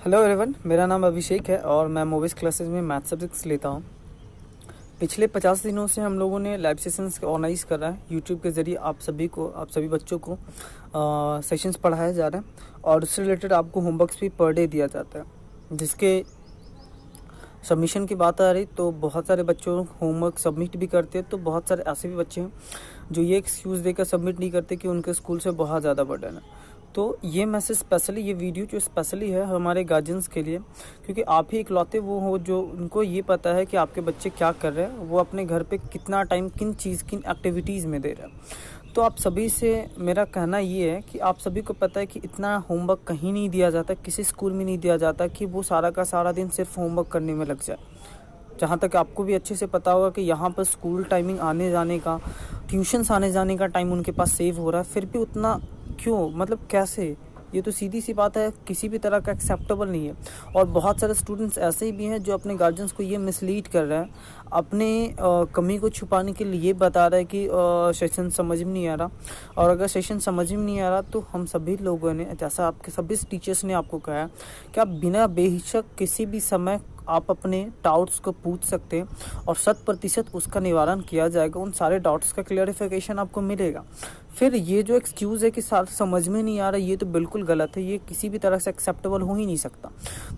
Hello everyone, मेरा नाम अभिषेक है और मैं मूवीज़ क्लासेस में मैथ सब्जेक्ट्स लेता हूँ। पिछले 50 दिनों से हम लोगों ने लाइव सेशंस ऑर्गेनाइज कर रहा है यूट्यूब के ज़रिए। आप सभी बच्चों को सेशंस पढ़ाया जा रहा है और उससे रिलेटेड आपको होमवर्क्स भी पर डे दिया जाता है। जिसके सबमिशन की बात आ रही तो बहुत सारे बच्चों होमवर्क सबमिट भी करते हैं, तो बहुत सारे ऐसे भी बच्चे हैं जो ये एक्सक्यूज़ देकर सबमिट नहीं करते कि उनके स्कूल से बहुत ज़्यादा बर्डन है। तो ये मैसेज स्पेशली, ये वीडियो जो स्पेशली है हमारे गार्जियंस के लिए, क्योंकि आप ही इकलौते वो हो जो उनको ये पता है कि आपके बच्चे क्या कर रहे हैं, वो अपने घर पे कितना टाइम किन एक्टिविटीज़ में दे रहे हैं। तो आप सभी से मेरा कहना ये है कि आप सभी को पता है कि इतना होमवर्क कहीं नहीं दिया जाता, किसी स्कूल में नहीं दिया जाता कि वो सारा का सारा दिन सिर्फ होमवर्क करने में लग जाए। जहाँ तक आपको भी अच्छे से पता होगा कि यहाँ पर स्कूल टाइमिंग आने जाने का, ट्यूशन्स आने जाने का टाइम उनके पास सेव हो रहा है, फिर भी उतना क्यों, मतलब कैसे? ये तो सीधी सी बात है, किसी भी तरह का एक्सेप्टेबल नहीं है। और बहुत सारे स्टूडेंट्स ऐसे ही भी हैं जो अपने गार्जियंस को ये मिसलीड कर रहे हैं, अपने कमी को छुपाने के लिए ये बता रहा है कि सेशन समझ में नहीं आ रहा। और अगर सेशन समझ में नहीं आ रहा तो हम सभी लोगों ने, जैसा आपके सभी टीचर्स ने आपको कहा कि आप बिना बेहिचक किसी भी समय आप अपने डाउट्स को पूछ सकते हैं और 100% उसका निवारण किया जाएगा। उन सारे डाउट्स का क्लियरिफिकेशन आपको मिलेगा। फिर ये जो एक्सक्यूज़ है कि सारा समझ में नहीं आ रहा, ये तो बिल्कुल गलत है, ये किसी भी तरह से एक्सेप्टेबल हो ही नहीं सकता।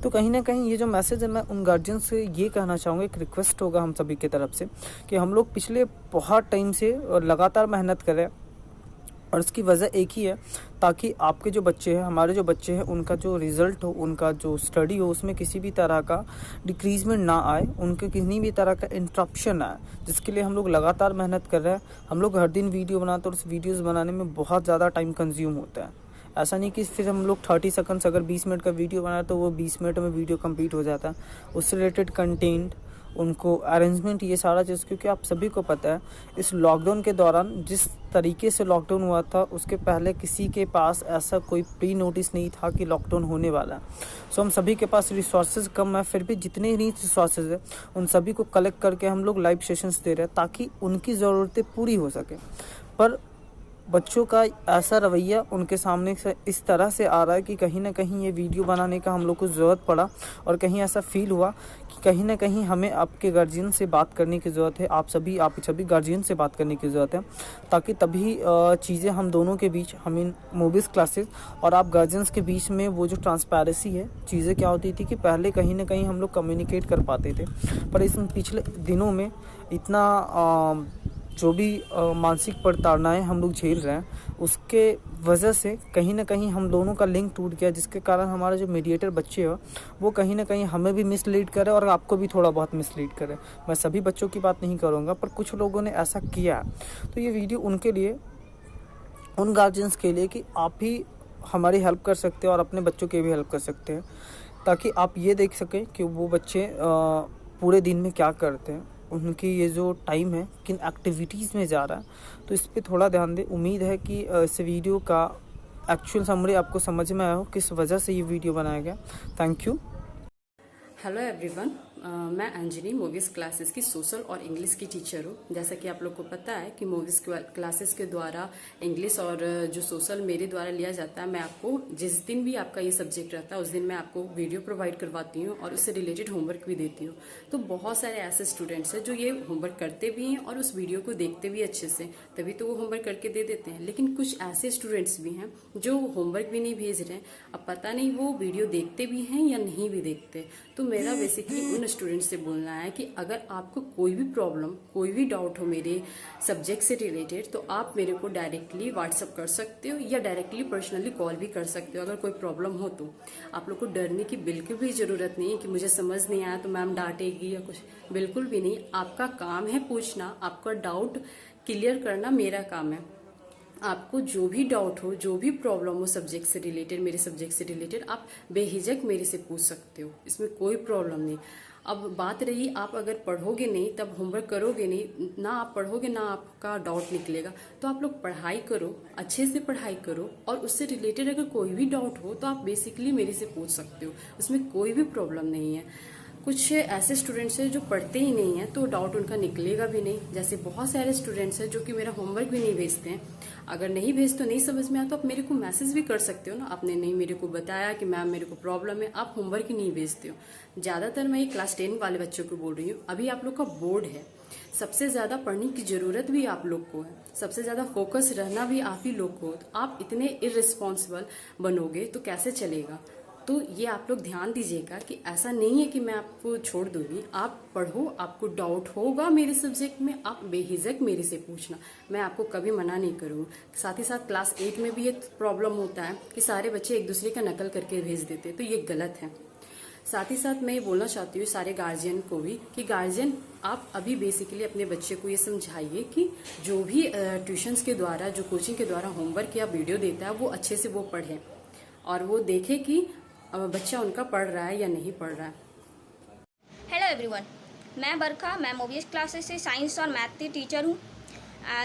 तो कहीं ना कहीं ये जो मैसेज है, मैं उन गार्जियन से ये कहना चाहूँगा, एक रिक्वेस्ट होगा हम सभी की तरफ से कि हम लोग पिछले बहुत टाइम से लगातार मेहनत करें और इसकी वजह एक ही है, ताकि आपके जो बच्चे हैं, हमारे जो बच्चे हैं, उनका जो रिज़ल्ट हो, उनका जो स्टडी हो, उसमें किसी भी तरह का डिक्रीजमेंट ना आए, उनके किसी भी तरह का इंटरप्शन आए, जिसके लिए हम लोग लगातार मेहनत कर रहे हैं। हम लोग हर दिन वीडियो बनाते हैं और उस वीडियोज़ बनाने में बहुत ज़्यादा टाइम कंज्यूम होता है। ऐसा नहीं कि फिर हम लोग 30 सेकंड्स अगर 20 मिनट का वीडियो बनाए तो वो 20 मिनट में वीडियो कंप्लीट हो जाता है। उससे रिलेटेड कंटेंट, उनको अरेंजमेंट, ये सारा चीज़, क्योंकि आप सभी को पता है इस लॉकडाउन के दौरान जिस तरीके से लॉकडाउन हुआ था, उसके पहले किसी के पास ऐसा कोई प्री नोटिस नहीं था कि लॉकडाउन होने वाला है। सो हम सभी के पास रिसोर्सेज कम है, फिर भी जितने रिसोर्सेज है उन सभी को कलेक्ट करके हम लोग लाइव सेशंस दे रहे हैं ताकि उनकी ज़रूरतें पूरी हो सके। पर बच्चों का ऐसा रवैया उनके सामने से इस तरह से आ रहा है कि कहीं ना कहीं ये वीडियो बनाने का हम लोग को ज़रूरत पड़ा और कहीं ऐसा फील हुआ कि कहीं ना कहीं हमें आपके गार्जियन से बात करने की ज़रूरत है। आप सभी गार्जियन से बात करने की ज़रूरत है, ताकि तभी चीज़ें हम दोनों के बीच, हम इन मूवीज़ क्लासेस और आप गार्जियंस के बीच में वो जो ट्रांसपेरेंसी है, चीज़ें क्या होती थी कि पहले कहीं ना कहीं हम लोग कम्युनिकेट कर पाते थे, पर इस पिछले दिनों में इतना जो भी मानसिक प्रताड़नाएं हम लोग झेल रहे हैं, उसके वजह से कहीं ना कहीं हम दोनों का लिंक टूट गया, जिसके कारण हमारा जो मीडिएटर बच्चे हैं वो कहीं ना कहीं हमें भी मिसलीड करे और आपको भी थोड़ा बहुत मिसलीड करे। मैं सभी बच्चों की बात नहीं करूँगा, पर कुछ लोगों ने ऐसा किया। तो ये वीडियो उनके लिए, उन गार्जियंस के लिए कि आप ही हमारी हेल्प कर सकते हैं और अपने बच्चों की भी हेल्प कर सकते हैं, ताकि आप ये देख सकें कि वो बच्चे पूरे दिन में क्या करते हैं, उनकी ये जो टाइम है किन एक्टिविटीज़ में जा रहा है। तो इस पे थोड़ा ध्यान दें। उम्मीद है कि इस वीडियो का एक्चुअल समरी आपको समझ में आया हो, किस वजह से ये वीडियो बनाया गया। Thank you. हेलो एवरीवन, मैं अंजनी मूवीज़ क्लासेस की सोशल और इंग्लिश की टीचर हूँ। जैसा कि आप लोग को पता है कि मूवीज़ क्लासेस के द्वारा इंग्लिश और जो सोशल मेरे द्वारा लिया जाता है, मैं आपको जिस दिन भी आपका ये सब्जेक्ट रहता है उस दिन मैं आपको वीडियो प्रोवाइड करवाती हूँ और उससे रिलेटेड होमवर्क भी देती हूँ। तो बहुत सारे ऐसे स्टूडेंट्स हैं जो ये होमवर्क करते भी हैं और उस वीडियो को देखते भी अच्छे से, तभी तो वो होमवर्क करके दे देते हैं। लेकिन कुछ ऐसे स्टूडेंट्स भी हैं जो होमवर्क भी नहीं भेज रहे हैं। अब पता नहीं वो वीडियो देखते भी हैं या नहीं भी देखते। तो मेरा बेसिकली उन स्टूडेंट से बोलना है कि अगर आपको कोई भी प्रॉब्लम, कोई भी डाउट हो मेरे सब्जेक्ट से रिलेटेड, तो आप मेरे को डायरेक्टली व्हाट्सअप कर सकते हो या डायरेक्टली पर्सनली कॉल भी कर सकते हो। अगर कोई प्रॉब्लम हो तो आप लोग को डरने की बिल्कुल भी ज़रूरत नहीं है कि मुझे समझ नहीं आया तो मैम डांटेगी या कुछ, बिल्कुल भी नहीं। आपका काम है पूछना, आपका डाउट क्लियर करना मेरा काम है। आपको जो भी डाउट हो, जो भी प्रॉब्लम हो सब्जेक्ट से रिलेटेड, मेरे सब्जेक्ट से रिलेटेड, आप बेहिजक मेरे से पूछ सकते हो, इसमें कोई प्रॉब्लम नहीं। अब बात रही, आप अगर पढ़ोगे नहीं तब होमवर्क करोगे नहीं, ना आप पढ़ोगे ना आपका डाउट निकलेगा। तो आप लोग पढ़ाई करो, अच्छे से पढ़ाई करो और उससे रिलेटेड अगर कोई भी डाउट हो तो आप बेसिकली मेरे से पूछ सकते हो, उसमें कोई भी प्रॉब्लम नहीं है। कुछ ऐसे स्टूडेंट्स हैं जो पढ़ते ही नहीं हैं तो डाउट उनका निकलेगा भी नहीं। जैसे बहुत सारे स्टूडेंट्स हैं जो कि मेरा होमवर्क भी नहीं भेजते हैं। अगर नहीं भेजते हो, नहीं समझ में आया तो आप मेरे को मैसेज भी कर सकते हो ना। आपने नहीं मेरे को बताया कि मैम मेरे को प्रॉब्लम है, आप होमवर्क ही नहीं भेजते हो। ज़्यादातर मैं ये क्लास 10 वाले बच्चों को बोल रही हूँ, अभी आप लोग का बोर्ड है, सबसे ज़्यादा पढ़ने की ज़रूरत भी आप लोग को है, सबसे ज़्यादा फोकस रहना भी आप ही लोग को। तो आप इतने इररिस्पॉन्सिबल बनोगे तो कैसे चलेगा। तो ये आप लोग ध्यान दीजिएगा कि ऐसा नहीं है कि मैं आपको छोड़ दूंगी। आप पढ़ो, आपको डाउट होगा मेरे सब्जेक्ट में, आप बेहिजक मेरे से पूछना, मैं आपको कभी मना नहीं करूँगी। साथ ही साथ क्लास 8 में भी ये प्रॉब्लम होता है कि सारे बच्चे एक दूसरे का नकल करके भेज देते, तो ये गलत है। साथ ही साथ मैं ये बोलना चाहती हूँ सारे गार्जियन को भी कि गार्जियन आप अभी बेसिकली अपने बच्चे को ये समझाइए कि जो भी ट्यूशन्स के द्वारा, जो कोचिंग के द्वारा होमवर्क या वीडियो देता है वो अच्छे से वो पढ़े और वो देखे कि बच्चा उनका पढ़ रहा है या नहीं पढ़ रहा है। हेलो एवरीवन, मैं बरखा, मैं मोवियस क्लासेस से साइंस और मैथ की टीचर हूँ।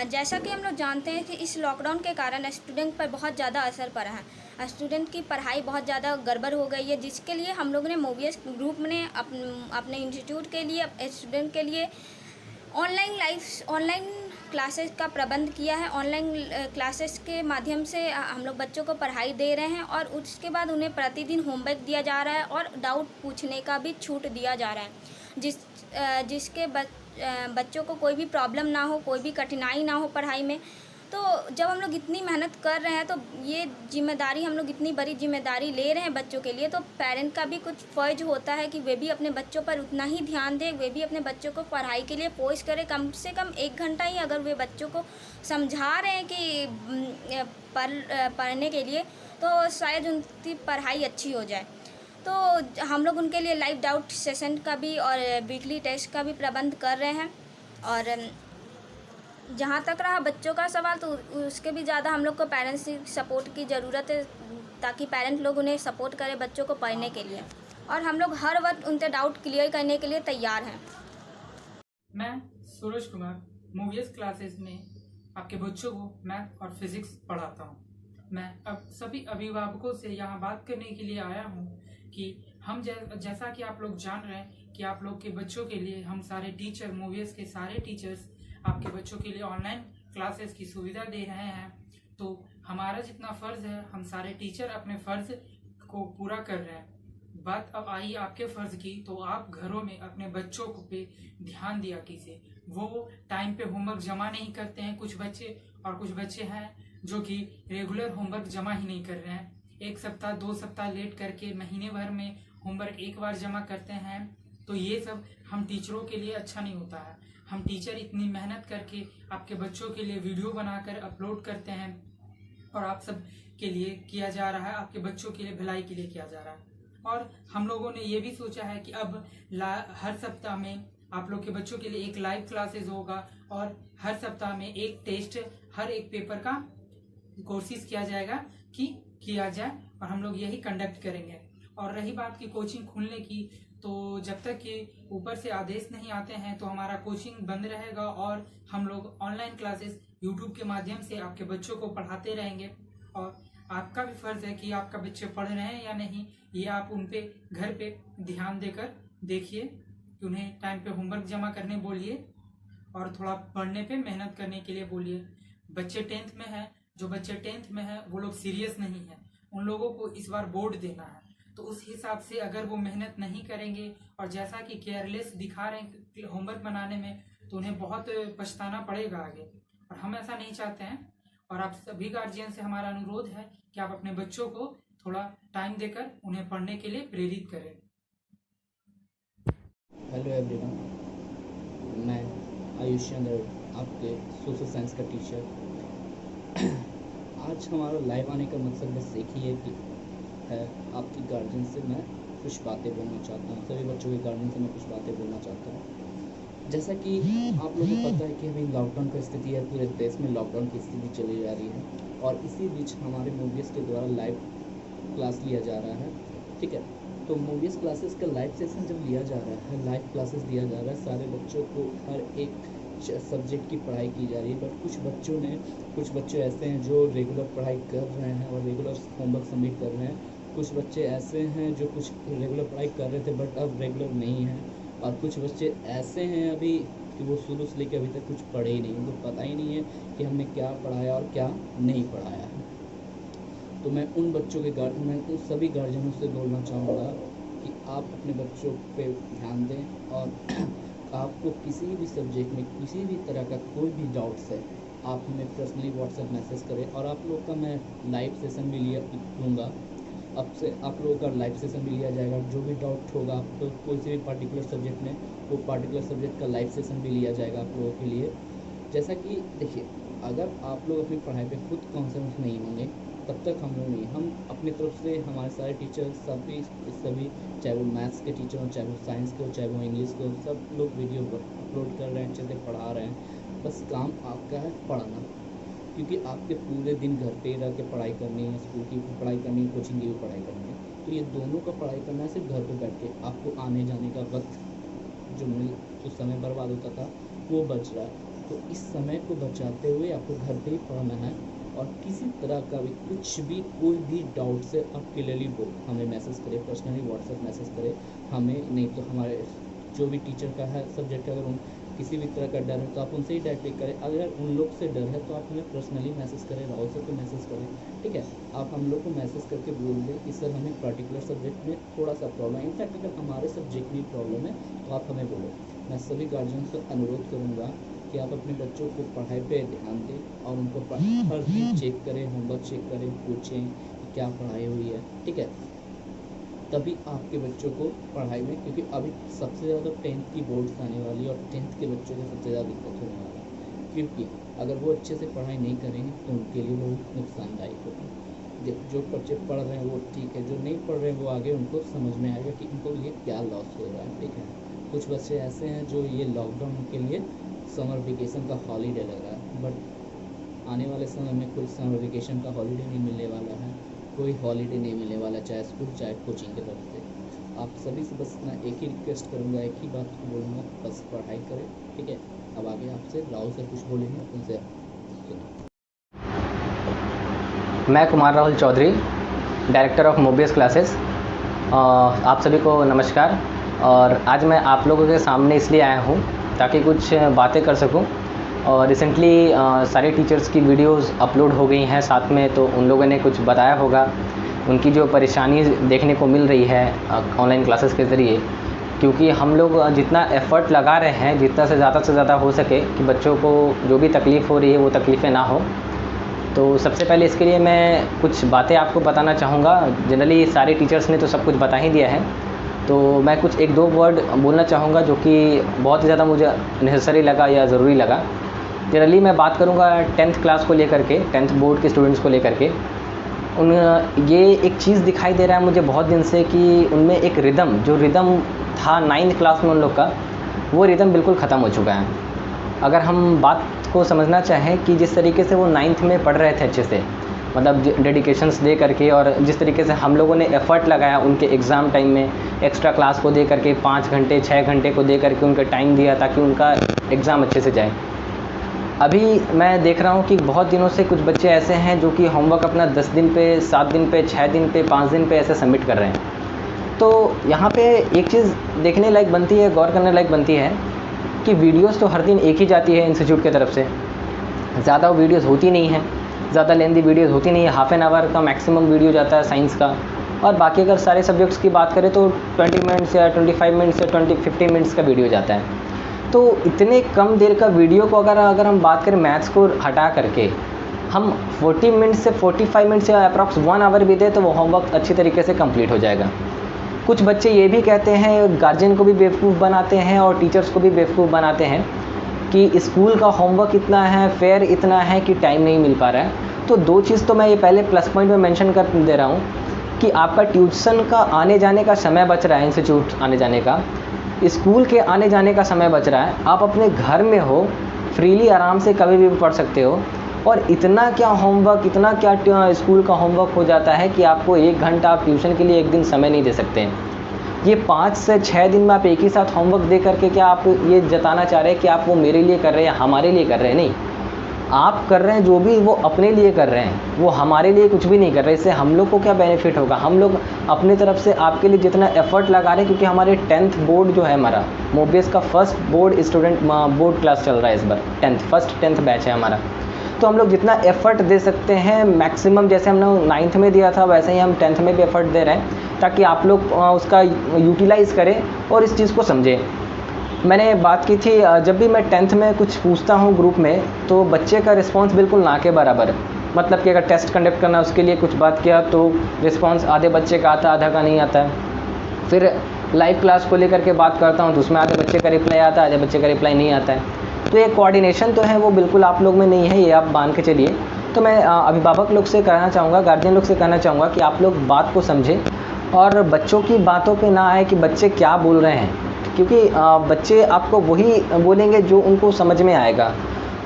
जैसा कि हम लोग जानते हैं कि इस लॉकडाउन के कारण स्टूडेंट पर बहुत ज़्यादा असर पड़ा है, स्टूडेंट की पढ़ाई बहुत ज़्यादा गड़बड़ हो गई है, जिसके लिए हम लोगों ने मोवियस ग्रुप ने अपने इंस्टीट्यूट के लिए, स्टूडेंट के लिए ऑनलाइन क्लासेस का प्रबंध किया है। ऑनलाइन क्लासेस के माध्यम से हम लोग बच्चों को पढ़ाई दे रहे हैं और उसके बाद उन्हें प्रतिदिन होमवर्क दिया जा रहा है और डाउट पूछने का भी छूट दिया जा रहा है, जिसके बच्चों को कोई भी प्रॉब्लम ना हो, कोई भी कठिनाई ना हो पढ़ाई में। तो जब हम लोग इतनी मेहनत कर रहे हैं तो ये जिम्मेदारी, हम लोग इतनी बड़ी जिम्मेदारी ले रहे हैं बच्चों के लिए, तो पेरेंट का भी कुछ फ़र्ज होता है कि वे भी अपने बच्चों पर उतना ही ध्यान दें, वे भी अपने बच्चों को पढ़ाई के लिए फोर्स करें। कम से कम 1 घंटा ही अगर वे बच्चों को समझा रहे हैं कि पढ़ने के लिए, तो शायद उनकी पढ़ाई अच्छी हो जाए। तो हम लोग उनके लिए लाइव डाउट सेशन का भी और वीकली टेस्ट का भी प्रबंध कर रहे हैं। और जहाँ तक रहा बच्चों का सवाल, तो उसके भी ज़्यादा हम लोग को पेरेंट्स की सपोर्ट की ज़रूरत है, ताकि पेरेंट लोग उन्हें सपोर्ट करें बच्चों को पढ़ने के लिए, और हम लोग हर वक्त उनके डाउट क्लियर करने के लिए तैयार हैं। मैं सूरज कुमार मोवियस क्लासेस में आपके बच्चों को मैथ और फिजिक्स पढ़ाता हूँ। मैं अब सभी अभिभावकों से यहाँ बात करने के लिए आया हूँ कि हम जैसा कि आप लोग जान रहे हैं कि आप लोग के बच्चों के लिए हम सारे टीचर, मोवियस के सारे टीचर्स आपके बच्चों के लिए ऑनलाइन क्लासेस की सुविधा दे रहे हैं। तो हमारा जितना फ़र्ज़ है, हम सारे टीचर अपने फ़र्ज़ को पूरा कर रहे हैं। बात अब आई आपके फ़र्ज़ की, तो आप घरों में अपने बच्चों को पे ध्यान दिया कीजिए। वो टाइम पे होमवर्क जमा नहीं करते हैं कुछ बच्चे, और कुछ बच्चे हैं जो कि रेगुलर होमवर्क जमा ही नहीं कर रहे हैं। 1 सप्ताह 2 सप्ताह लेट करके महीने भर में होमवर्क एक बार जमा करते हैं। तो ये सब हम टीचरों के लिए अच्छा नहीं होता है। हम टीचर इतनी मेहनत करके आपके बच्चों के लिए वीडियो बनाकर अपलोड करते हैं, और आप सब के लिए किया जा रहा है, आपके बच्चों के लिए भलाई के लिए किया जा रहा है। और हम लोगों ने ये भी सोचा है कि अब हर सप्ताह में आप लोग के बच्चों के लिए एक लाइव क्लासेस होगा, और हर सप्ताह में एक टेस्ट, हर एक पेपर का कोशिश किया जाएगा कि किया जाए, और हम लोग यही कंडक्ट करेंगे। और रही बात की कोचिंग खुलने की, तो जब तक कि ऊपर से आदेश नहीं आते हैं तो हमारा कोचिंग बंद रहेगा, और हम लोग ऑनलाइन क्लासेस यूट्यूब के माध्यम से आपके बच्चों को पढ़ाते रहेंगे। और आपका भी फर्ज है कि आपका बच्चे पढ़ रहे हैं या नहीं, ये आप उन पे घर पे ध्यान देकर देखिए कि उन्हें टाइम पे होमवर्क जमा करने बोलिए, और थोड़ा पढ़ने पे मेहनत करने के लिए बोलिए। बच्चे 10th में हैं, जो बच्चे 10th में हैं वो लोग सीरियस नहीं है, उन लोगों को इस बार बोर्ड देना है। तो उस हिसाब से अगर वो मेहनत नहीं करेंगे और जैसा कि केयरलेस दिखा रहे हैं होमवर्क बनाने में, तो उन्हें बहुत पछताना पड़ेगा आगे, और हम ऐसा नहीं चाहते हैं। और आप सभी गार्जियन से हमारा अनुरोध है कि आप अपने बच्चों को थोड़ा टाइम देकर उन्हें पढ़ने के लिए प्रेरित करें। हेलो एवरीवन, मैं आयुष चंद्र, आपके सोशल साइंस का टीचर। आज हमारा लाइव आने का मकसद बस एक ही है कि आपकी गार्जियन से मैं कुछ बातें बोलना चाहता हूँ, सभी बच्चों के गार्जियन से मैं कुछ बातें बोलना चाहता हूँ। जैसा कि आप लोगों को पता है कि अभी लॉकडाउन की स्थिति है, पूरे देश में लॉकडाउन की स्थिति चली जा रही है, और इसी बीच हमारे मोवियस के द्वारा लाइव क्लास लिया जा रहा है। ठीक है, तो मोवियस क्लासेस का लाइव सेशन जब लिया जा रहा है, लाइव क्लासेस दिया जा रहा है, सारे बच्चों को हर एक सब्जेक्ट की पढ़ाई की जा रही है। बट कुछ बच्चे ऐसे हैं जो रेगुलर पढ़ाई कर रहे हैं और रेगुलर होमवर्क सबमिट कर रहे हैं। कुछ बच्चे ऐसे हैं जो कुछ रेगुलर पढ़ाई कर रहे थे बट अब रेगुलर नहीं हैं, और कुछ बच्चे ऐसे हैं अभी कि वो शुरू से लेकर अभी तक कुछ पढ़े ही नहीं, उनको पता ही नहीं है कि हमने क्या पढ़ाया और क्या नहीं पढ़ाया है। तो मैं उन बच्चों के मैं उन सभी गार्जियनों से बोलना चाहूँगा कि आप अपने बच्चों पे ध्यान दें और आपको किसी भी सब्जेक्ट में किसी भी तरह का कोई भी डाउट्स है, आप हमें पर्सनली व्हाट्सएप मैसेज करें। और आप लोग का मैं लाइव सेशन भी लूँगा, अब से आप लोगों का लाइव सेशन भी लिया जाएगा। जो भी डाउट होगा आपको कोई से भी पार्टिकुलर सब्जेक्ट में, वो पार्टिकुलर सब्जेक्ट का लाइव सेशन भी लिया जाएगा आप लोगों के लिए। जैसा कि देखिए, अगर आप लोग अपनी पढ़ाई पे खुद कॉन्सेंट्रेट नहीं होंगे तब तक हम लोग नहीं, हम अपनी तरफ से हमारे सारे टीचर सभी चाहे वो मैथ्स के टीचर हो, चाहे वो साइंस के हो, चाहे वो इंग्लिश के हो, सब लोग वीडियो अपलोड कर रहे हैं, अच्छे से पढ़ा रहे हैं। बस काम आपका है पढ़ाना, क्योंकि आपके पूरे दिन घर पे रह के पढ़ाई करनी है, स्कूल की भी पढ़ाई करनी है, कोचिंग की भी पढ़ाई करनी है। तो ये दोनों का पढ़ाई करना है सिर्फ घर पे बैठ के। आपको आने जाने का वक्त जो समय बर्बाद होता था वो बच रहा है। तो इस समय को बचाते हुए आपको घर पे ही पढ़ना है। और किसी तरह का भी कुछ भी कोई भी डाउट से आप क्लियरली हमें मैसेज करें, पर्सनली व्हाट्सएप मैसेज करें हमें, नहीं तो हमारे जो भी टीचर का है सब्जेक्ट का, अगर किसी भी तरह का डर है तो आप उनसे ही डायरेक्टली करें। अगर उन लोग से डर है तो आप हमें पर्सनली मैसेज करें, राहुल सर को मैसेज करें, ठीक है। आप हम लोग को मैसेज करके बोल दें कि सर हमें पर्टिकुलर सब्जेक्ट में थोड़ा सा प्रॉब्लम है, इनफैक्ट अगर हमारे सब्जेक्ट में प्रॉब्लम है तो आप हमें बोलो। मैं सभी गार्जियन से अनुरोध करूँगा कि आप अपने बच्चों को पढ़ाई पे ध्यान दें और उनको हर दिन चेक करें, होमवर्क चेक करें, पूछें कि क्या पढ़ाई हुई है, ठीक है। तभी आपके बच्चों को पढ़ाई में, क्योंकि अभी सबसे ज़्यादा 10th की बोर्ड्स आने वाली है और 10th के बच्चों को सबसे ज़्यादा दिक्कत होने वाला है, क्योंकि अगर वो अच्छे से पढ़ाई नहीं करेंगे तो उनके लिए वो नुकसानदायक होगा। जो बच्चे पढ़ रहे हैं वो ठीक है, जो नहीं पढ़ रहे हैं वो आगे उनको समझ में आएगा कि इनको ये क्या लॉस हो रहा है, ठीक है। कुछ बच्चे ऐसे हैं जो ये लॉकडाउन के लिए समर वेकेशन का हॉलीडे लग रहा है, बट आने वाले समय में कोई समर वेकेशन का हॉलीडे नहीं मिलने वाला है, कोई हॉलीडे नहीं मिलने वाला, चाहे स्कूल चाहे कोचिंग की तरफ से। आप सभी से बस मैं एक ही रिक्वेस्ट करूँगा, एक ही बात को बोलूँगा, बस पढ़ाई करें, ठीक है। अब आगे आपसे राहुल सर कुछ बोलेंगे, उनसे सुनो। मैं Kumar Rahul Chaudhary, director of Mobius classes. आप सभी को नमस्कार। और आज मैं आप लोगों के सामने इसलिए आया हूँ ताकि कुछ बातें कर सकूं। और रिसेंटली सारे टीचर्स की वीडियोस अपलोड हो गई हैं साथ में, तो उन लोगों ने कुछ बताया होगा उनकी जो परेशानी देखने को मिल रही है ऑनलाइन क्लासेस के ज़रिए। क्योंकि हम लोग जितना एफ़र्ट लगा रहे हैं, जितना से ज़्यादा हो सके कि बच्चों को जो भी तकलीफ़ हो रही है वो तकलीफ़ें ना हो। तो सबसे पहले इसके लिए मैं कुछ बातें आपको बताना चाहूँगा। जनरली सारे टीचर्स ने तो सब कुछ बता ही दिया है, तो मैं कुछ एक दो वर्ड बोलना चाहूँगा जो कि बहुत ज़्यादा मुझे नेसेसरी लगा या ज़रूरी लगा। जनरली मैं बात करूँगा 10th क्लास को लेकर के, 10th बोर्ड के स्टूडेंट्स को लेकर के। ये एक चीज़ दिखाई दे रहा है मुझे बहुत दिन से कि उनमें एक जो रिदम था 9th क्लास में उन लोग का, वो रिदम बिल्कुल ख़त्म हो चुका है। अगर हम बात को समझना चाहें कि जिस तरीके से वो 9th में पढ़ रहे थे अच्छे से, मतलब डेडिकेशंस दे करके, और जिस तरीके से हम लोगों ने एफ़र्ट लगाया उनके एग्ज़ाम टाइम में, एक्स्ट्रा क्लास को दे करके 5 घंटे 6 घंटे को दे करके उनका टाइम दिया ताकि उनका एग्ज़ाम अच्छे से जाए। अभी मैं देख रहा हूँ कि बहुत दिनों से कुछ बच्चे ऐसे हैं जो कि होमवर्क अपना 10 दिन पे, 7 दिन पे, 6 दिन पे, 5 दिन पे ऐसे सबमिट कर रहे हैं। तो यहाँ पे एक चीज़ देखने लायक बनती है, गौर करने लायक बनती है कि वीडियोस तो हर दिन एक ही जाती है इंस्टीट्यूट की तरफ से, ज़्यादा वीडियोस होती नहीं है, ज़्यादा लेंदी वीडियोस होती नहीं है। हाफ़ एन आवर का मैक्सिमम वीडियो जाता है साइंस का, और बाकी अगर सारे सब्जेक्ट्स की बात करें तो 20 मिनट्स या 25 मिनट्स या 15 मिनट्स का वीडियो जाता है। तो इतने कम देर का वीडियो को अगर हम बात करें मैथ्स को हटा करके, हम 40 मिनट से 45 मिनट से अप्रॉक्स 1 आवर भी दें तो वो होमवर्क अच्छी तरीके से कंप्लीट हो जाएगा। कुछ बच्चे ये भी कहते हैं, गार्जियन को भी बेवकूफ़ बनाते हैं और टीचर्स को भी बेवकूफ़ बनाते हैं कि स्कूल का होमवर्क इतना है, फेयर इतना है कि टाइम नहीं मिल पा रहा है। तो दो चीज़ तो मैं ये पहले प्लस पॉइंट में मेंशन कर दे रहा हूँ कि आपका ट्यूशन का आने जाने का समय बच रहा है, इंस्टीट्यूट आने जाने का, स्कूल के आने जाने का समय बच रहा है। आप अपने घर में हो, फ्रीली आराम से कभी भी पढ़ सकते हो। और इतना क्या होमवर्क, इतना क्या स्कूल का होमवर्क हो जाता है कि आपको 1 घंटा आप ट्यूशन के लिए एक दिन समय नहीं दे सकते हैं। ये 5 से 6 दिन में आप एक ही साथ होमवर्क दे करके क्या आप ये जताना चाह रहे हैं कि आप वो मेरे लिए कर रहे हैं, हमारे लिए कर रहे हैं? नहीं, आप कर रहे हैं जो भी वो अपने लिए कर रहे हैं, वो हमारे लिए कुछ भी नहीं कर रहे। इससे हम लोग को क्या बेनिफिट होगा, हम लोग अपनी तरफ से आपके लिए जितना एफर्ट लगा रहे हैं, क्योंकि हमारे 10th बोर्ड जो है हमारा मोबियस का first board student board class चल रहा है इस बार, फर्स्ट 10th बैच है हमारा। तो हम लोग जितना एफ़र्ट दे सकते हैं मैक्सिमम, जैसे हमने 9th में दिया था वैसे ही हम 10th में भी एफ़र्ट दे रहे हैं, ताकि आप लोग उसका यूटिलाइज़ करें और इस चीज़ को समझें। मैंने बात की थी, जब भी मैं 10th में कुछ पूछता हूँ ग्रुप में, तो बच्चे का रिस्पांस बिल्कुल ना के बराबर है। मतलब कि अगर टेस्ट कंडक्ट करना है उसके लिए कुछ बात किया तो रिस्पांस आधे बच्चे का आता है, आधा का नहीं आता है। फिर लाइव क्लास को लेकर के बात करता हूँ तो उसमें आधे बच्चे का रिप्लाई आता है, आधे बच्चे का रिप्लाई नहीं आता है। तो ये कोऑर्डिनेशन तो है वो बिल्कुल आप लोग में नहीं है, ये आप मान के चलिए। तो मैं अभिभावक लोग से कहना चाहूँगा, गार्जियन लोग से कहना चाहूँगा कि आप लोग बात को समझें और बच्चों की बातों पे ना आए कि बच्चे क्या बोल रहे हैं, क्योंकि बच्चे आपको वही बोलेंगे जो उनको समझ में आएगा।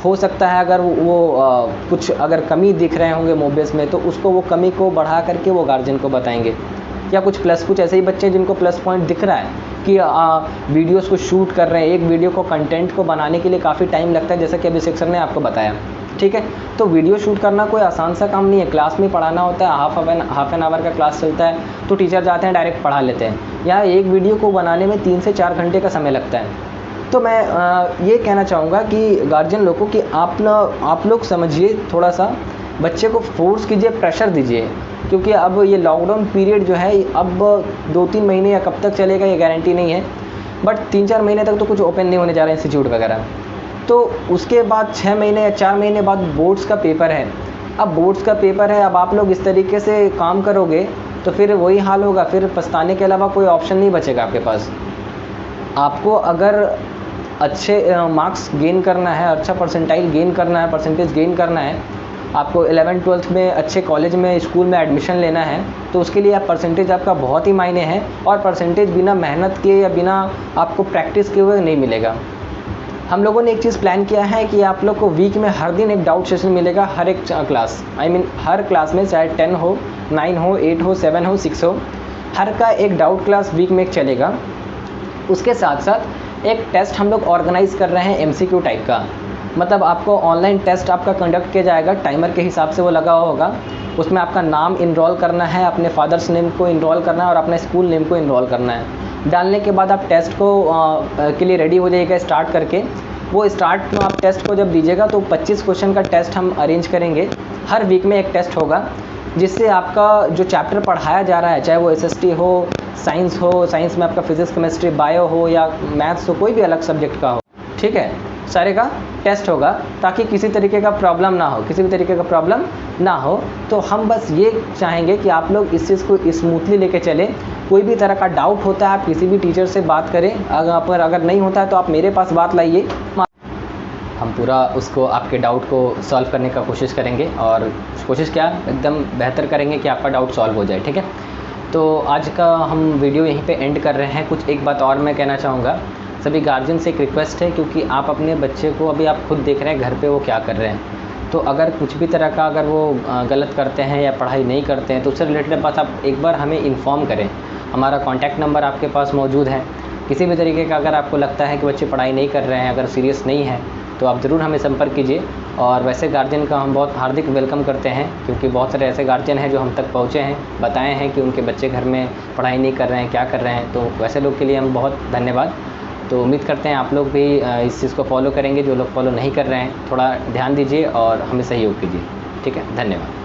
हो सकता है अगर वो कुछ अगर कमी दिख रहे होंगे मोबियस में, तो उसको वो कमी को बढ़ा करके वो गार्जियन को बताएंगे, या कुछ ऐसे ही बच्चे जिनको प्लस पॉइंट दिख रहा है कि वीडियोस को शूट कर रहे हैं। एक वीडियो को कंटेंट को बनाने के लिए काफ़ी टाइम लगता है, जैसा कि अभिषेक सर ने आपको बताया, ठीक है। तो वीडियो शूट करना कोई आसान सा काम नहीं है। क्लास में पढ़ाना होता है, हाफ एन आवर का क्लास चलता है, तो टीचर जाते हैं डायरेक्ट पढ़ा लेते हैं। यहाँ एक वीडियो को बनाने में 3 से 4 घंटे का समय लगता है। तो मैं ये कहना चाहूँगा कि गार्जियन लोगों को कि आप लोग समझिए, थोड़ा सा बच्चे को फोर्स कीजिए, प्रेशर दीजिए, क्योंकि अब ये लॉकडाउन पीरियड जो है अब 2-3 महीने या कब तक चलेगा ये गारंटी नहीं है, बट 3-4 महीने तक तो कुछ ओपन नहीं होने जा रहा है इंस्टीट्यूट वगैरह। तो उसके बाद 6 महीने या 4 महीने बाद बोर्ड्स का पेपर है। अब बोर्ड्स का पेपर है, अब आप लोग इस तरीके से काम करोगे तो फिर वही हाल होगा, फिर पछताने के अलावा कोई ऑप्शन नहीं बचेगा आपके पास। आपको अगर अच्छे मार्क्स गेन करना है, अच्छा परसेंटाइल गेन करना है, परसेंटेज गेन करना है, आपको 11th-12th में अच्छे कॉलेज में, स्कूल में एडमिशन लेना है, तो उसके लिए आप परसेंटेज आपका बहुत ही मायने है, और परसेंटेज बिना मेहनत के या बिना आपको प्रैक्टिस किए हुए नहीं मिलेगा। हम लोगों ने एक चीज़ प्लान किया है कि आप लोग को वीक में हर दिन एक डाउट सेशन मिलेगा, हर एक क्लास, हर क्लास में, चाहे 10 हो, 9 हो, 8 हो, 7 हो, 6 हो, हर का एक डाउट क्लास वीक में चलेगा। उसके साथ साथ एक टेस्ट हम लोग ऑर्गेनाइज़ कर रहे हैं MCQ टाइप का, मतलब आपको ऑनलाइन टेस्ट आपका कंडक्ट किया जाएगा, टाइमर के हिसाब से वो लगा हुआ होगा। उसमें आपका नाम इनरोल करना है, अपने फादर्स नेम को इनरोल करना है और अपने स्कूल नेम को इनरोल करना है। डालने के बाद आप टेस्ट को के लिए रेडी हो जाइएगा स्टार्ट करके। वो स्टार्ट में आप टेस्ट को जब दीजिएगा तो 25 क्वेश्चन का टेस्ट हम अरेंज करेंगे। हर वीक में एक टेस्ट होगा, जिससे आपका जो चैप्टर पढ़ाया जा रहा है, चाहे वो SST हो, साइंस हो, साइंस में आपका फिजिक्स, केमिस्ट्री, बायो हो या मैथ्स हो, कोई भी अलग सब्जेक्ट का हो, ठीक है, सारे का टेस्ट होगा, ताकि किसी तरीके का प्रॉब्लम ना हो, किसी भी तरीके का प्रॉब्लम ना हो। तो हम बस ये चाहेंगे कि आप लोग इस चीज़ को स्मूथली लेके चलें। कोई भी तरह का डाउट होता है आप किसी भी टीचर से बात करें, अगर नहीं होता है तो आप मेरे पास बात लाइए, हम पूरा उसको, आपके डाउट को सॉल्व करने का कोशिश करेंगे, और कोशिश क्या एकदम बेहतर करेंगे कि आपका डाउट सॉल्व हो जाए, ठीक है। तो आज का हम वीडियो यहीं पे एंड कर रहे हैं। कुछ एक बात और मैं कहना चाहूँगा, सभी गार्जियन से एक रिक्वेस्ट है, क्योंकि आप अपने बच्चे को, अभी आप खुद देख रहे हैं घर पे वो क्या कर रहे हैं, तो अगर कुछ भी तरह का अगर वो गलत करते हैं या पढ़ाई नहीं करते हैं तो उससे रिलेटेड बात आप एक बार हमें इन्फॉर्म करें। हमारा कॉन्टैक्ट नंबर आपके पास मौजूद है। किसी भी तरीके का अगर आपको लगता है कि बच्चे पढ़ाई नहीं कर रहे हैं, अगर सीरियस नहीं है, तो आप ज़रूर हमें संपर्क कीजिए। और वैसे गार्जियन का हम बहुत हार्दिक वेलकम करते हैं, क्योंकि बहुत सारे ऐसे गार्जियन हैं जो हम तक पहुँचे हैं, बताए हैं कि उनके बच्चे घर में पढ़ाई नहीं कर रहे हैं, क्या कर रहे हैं। तो वैसे लोग के लिए हम बहुत धन्यवाद। तो उम्मीद करते हैं आप लोग भी इस चीज़ को फॉलो करेंगे। जो लोग फॉलो नहीं कर रहे हैं, थोड़ा ध्यान दीजिए और हमें सहयोग कीजिए, ठीक है। धन्यवाद।